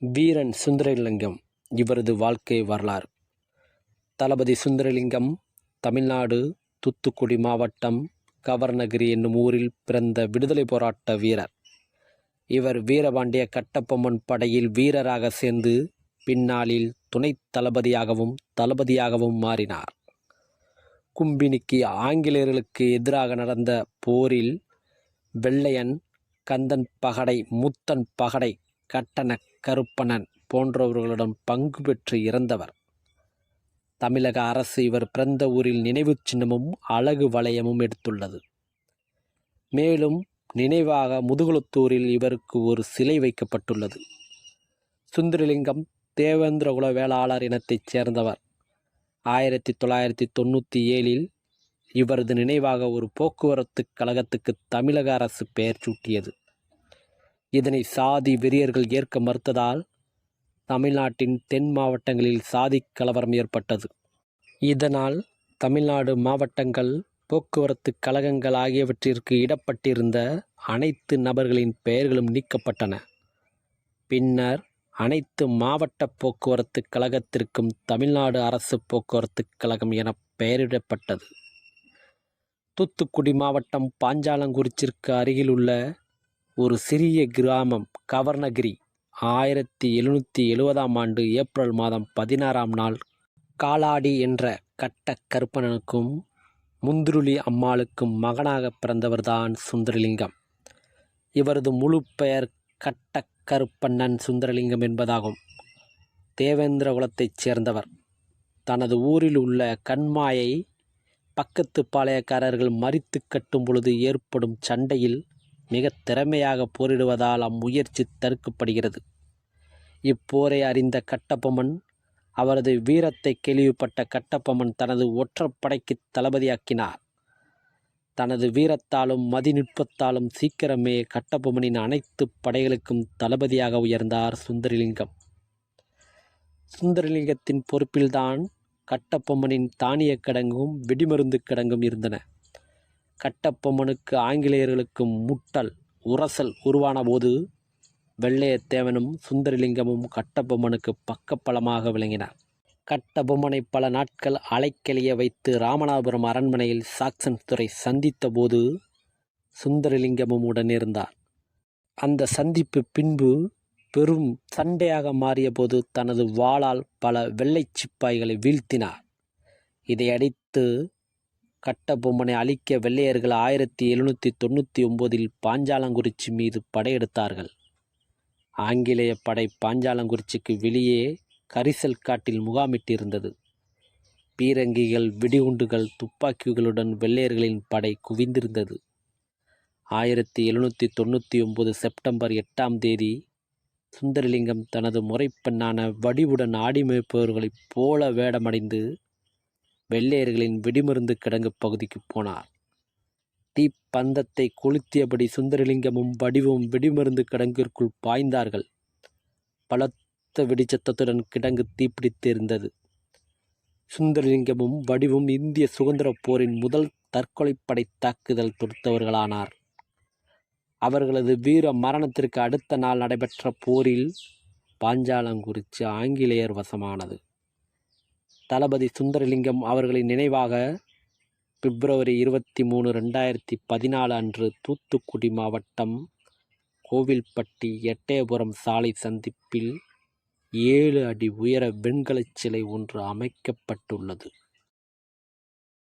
வீரன் சுந்தரலிங்கம். இவரது வாழ்க்கை வரலாறு. தளபதி சுந்தரலிங்கம் தமிழ்நாடு தூத்துக்குடி மாவட்டம் கவர்னகிரி என்னும் ஊரில் பிறந்த விடுதலை போராட்ட வீரர். இவர் வீரபாண்டிய கட்டபொம்மன் படையில் வீரராக சேர்ந்து பின்னாளில் துணைத் தளபதியாகவும் மாறினார். கும்பினிக்கு ஆங்கிலேயர்களுக்கு எதிராக நடந்த போரில் வெள்ளையன், கந்தன் பகடை, முத்தன் பகடை, கட்டண கருப்பணன் போன்றவர்களுடன் பங்கு பெற்று இறந்தவர். தமிழக அரசு இவர் பிறந்த ஊரில் நினைவு சின்னமும் அழகு வளையமும் எடுத்துள்ளது. மேலும் நினைவாக முதுகுளத்தூரில் இவருக்கு ஒரு சிலை வைக்கப்பட்டுள்ளது. சுந்தரலிங்கம் தேவேந்திரகுல வேளாளர் இனத்தைச் சேர்ந்தவர். 1997 இவரது நினைவாக ஒரு போக்குவரத்து கழகத்துக்கு தமிழக அரசு பெயர் சூட்டியது. இதனை சாதி வெறியர்கள் ஏற்க மறுத்ததால் தமிழ்நாட்டின் தென் மாவட்டங்களில் சாதி கலவரம் ஏற்பட்டது. இதனால் தமிழ்நாடு மாவட்டங்கள், போக்குவரத்து கழகங்கள் ஆகியவற்றிற்கு இடப்பட்டிருந்த அனைத்து நபர்களின் பெயர்களும் நீக்கப்பட்டன. பின்னர் அனைத்து மாவட்ட போக்குவரத்து கழகத்திற்கும் தமிழ்நாடு அரசு போக்குவரத்து கழகம் என பெயரிடப்பட்டது. தூத்துக்குடி மாவட்டம் பாஞ்சாலங்குறிச்சிற்கு அருகில் உள்ள ஒரு சிறிய கிராமம் கவர்னகிரி 1770ஆம் ஆண்டு ஏப்ரல் மாதம் 16ஆம் நாள் காலாடி என்ற கட்ட கருப்பணனுக்கும் முந்துருளி அம்மாளுக்கும் மகனாக பிறந்தவர்தான் சுந்தரலிங்கம். இவரது முழு பெயர் கட்ட கருப்பண்ணன் சுந்தரலிங்கம் என்பதாகும். தேவேந்திர குலத்தைச் சேர்ந்தவர். தனது ஊரில் உள்ள கண்மாயை பக்கத்து பாளையக்காரர்கள் மறித்து கட்டும் பொழுது ஏற்படும் சண்டையில் மிக திறமையாக போரிடுவதால் அம்முயற்சி தடுக்கப்படுகிறது. இப்போரை அறிந்த கட்டபொம்மன், அவரது வீரத்தை கேள்விப்பட்ட கட்டபொம்மன் தனது ஒற்றற்படைக்கு தளபதியாக்கினார். தனது வீரத்தாலும் மதிநுட்பத்தாலும் சீக்கிரமே கட்டபொம்மனின் அனைத்து படைகளுக்கும் தளபதியாக உயர்ந்தார் சுந்தரலிங்கம். சுந்தரலிங்கத்தின் பொறுப்பில்தான் கட்டபொம்மனின் தானிய கிடங்கும் வெடிமருந்து கிடங்கும் இருந்தன. கட்டபொம்மனுக்கு ஆங்கிலேயர்களுக்கு முட்டல், உரசல் உருவான போது வெள்ளையத்தேவனும் சுந்தரலிங்கமும் கட்டபொம்மனுக்கு பக்கப்பலமாக விளங்கினார். கட்டபொம்மனை பல நாட்கள் அலைக்கழிய வைத்து ராமநாதபுரம் அரண்மனையில் சாக்சன் துரை சந்தித்த போது சுந்தரலிங்கமும் உடனிருந்தார். அந்த சந்திப்பு பின்பு பெரும் சண்டையாக மாறிய போது தனது வாளால் பல வெள்ளை சிப்பாய்களை வீழ்த்தினார். இதையடித்து கட்டபொம்மனை அழிக்க வெள்ளையர்கள் 1799 பாஞ்சாலங்குறிச்சி மீது படையெடுத்தார்கள். ஆங்கிலேய படை பாஞ்சாலங்குறிச்சிக்கு வெளியே கரிசல் காட்டில் முகாமிட்டிருந்தது. பீரங்கிகள், வெடிகுண்டுகள், துப்பாக்கிகளுடன் வெள்ளையர்களின் படை குவிந்திருந்தது. 1799 செப்டம்பர் 8ஆம் தேதி சுந்தரலிங்கம் தனது முறைப்பெண்ணான வடிவுடன் ஆடி மேய்ப்பவர்களைப் போல வேடமடைந்து வெள்ளையர்களின் வெடிமருந்து கிடங்கு பகுதிக்கு போனார். தீப்பந்தத்தை கொளுத்தியபடி சுந்தரலிங்கமும் வடிவும் வெடிமருந்து கிடங்கிற்குள் பாய்ந்தார்கள். பலத்த வெடிச்சத்தத்துடன் கிடங்கு தீப்பிடித்திருந்தது. சுந்தரலிங்கமும் வடிவும் இந்திய சுதந்திர போரின் முதல் தற்கொலைப்படை தாக்குதல் தொடுத்தவர்களானார். அவர்களது வீர மரணத்திற்கு அடுத்த நாள் நடைபெற்ற போரில் பாஞ்சாலங்குறிச்சி ஆங்கிலேயர் வசமானது. தளபதி சுந்தரலிங்கம் அவர்களின் நினைவாக பிப்ரவரி 23, 2014 அன்று தூத்துக்குடி மாவட்டம் கோவில்பட்டி எட்டயபுரம் சாலை சந்திப்பில் 7 அடி உயர வெண்கலச் சிலை ஒன்று அமைக்கப்பட்டுள்ளது.